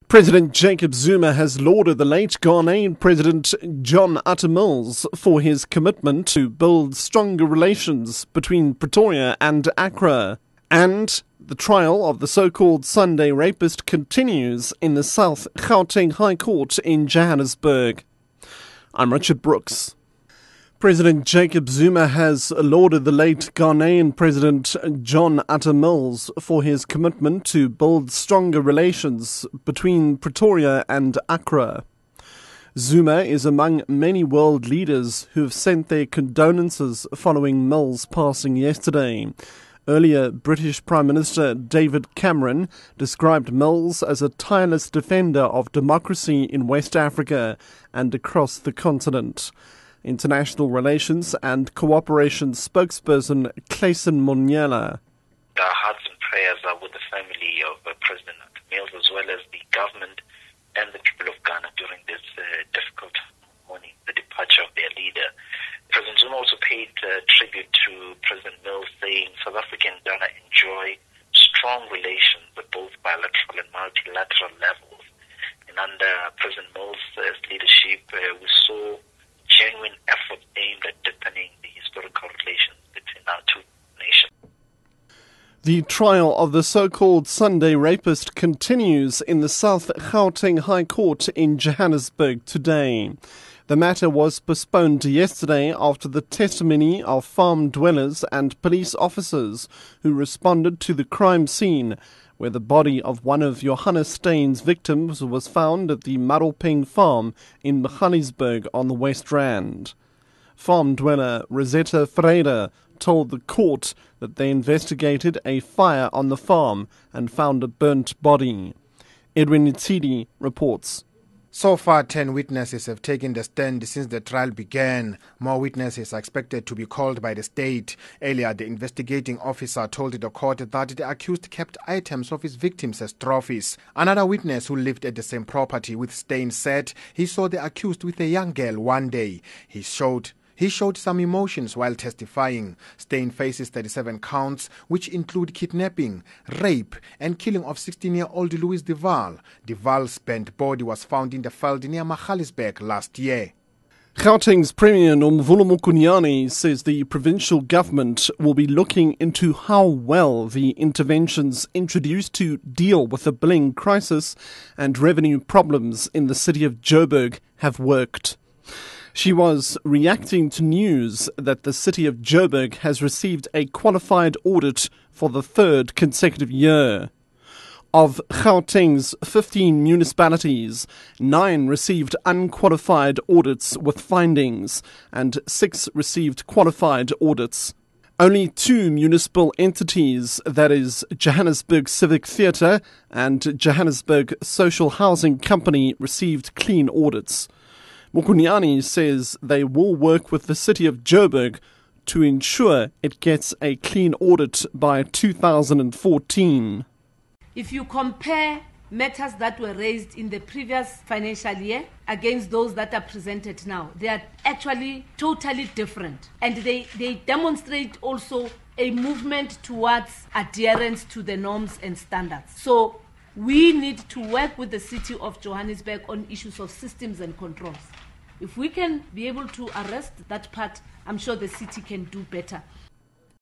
President Jacob Zuma has lauded the late Ghanaian President John Atta Mills for his commitment to build stronger relations between Pretoria and Accra. And the trial of the so-called Sunday rapist continues in the South Gauteng High Court in Johannesburg. I'm Richard Brooks. President Jacob Zuma has lauded the late Ghanaian President John Atta Mills for his commitment to build stronger relations between Pretoria and Accra. Zuma is among many world leaders who have sent their condolences following Mills' passing yesterday. Earlier, British Prime Minister David Cameron described Mills as a tireless defender of democracy in West Africa and across the continent. International Relations and Cooperation spokesperson Clayson Monyela. Our hearts and prayers are with the family of President Mills as well as the government and the people of Ghana during this difficult morning, the departure of their leader. President Zuma also paid tribute to President Mills, saying South Africa and Ghana enjoy strong relations at both bilateral and multilateral levels. And under President Mills' leadership, we saw genuine effort aimed at deepening the historical relations between our two nations. The trial of the so-called Sunday rapist continues in the South Gauteng High Court in Johannesburg today. The matter was postponed to yesterday after the testimony of farm dwellers and police officers who responded to the crime scene, where the body of one of Johannes Stein's victims was found at the Marelpeng farm in Magaliesburg on the West Rand. Farm dweller Rosetta Freire told the court that they investigated a fire on the farm and found a burnt body. Edwin Ntsidi reports. So far, 10 witnesses have taken the stand since the trial began. More witnesses are expected to be called by the state. Earlier, the investigating officer told the court that the accused kept items of his victims as trophies. Another witness who lived at the same property with Stein said he saw the accused with a young girl one day. He showed some emotions while testifying. Stein faces 37 counts, which include kidnapping, rape, and killing of 16-year-old Louis Duval. Duval's burnt body was found in the veld near Magaliesburg last year. Gauteng's Premier Nomvula Mokonyane says the provincial government will be looking into how well the interventions introduced to deal with the billing crisis and revenue problems in the city of Joburg have worked. She was reacting to news that the city of Joburg has received a qualified audit for the third consecutive year. Of Gauteng's 15 municipalities, 9 received unqualified audits with findings, and 6 received qualified audits. Only 2 municipal entities, that is, Johannesburg Civic Theatre and Johannesburg Social Housing Company, received clean audits. Mokonyane says they will work with the city of Joburg to ensure it gets a clean audit by 2014. If you compare matters that were raised in the previous financial year against those that are presented now, they are actually totally different. And they demonstrate also a movement towards adherence to the norms and standards. So we need to work with the city of Johannesburg on issues of systems and controls. If we can be able to arrest that part, I'm sure the city can do better.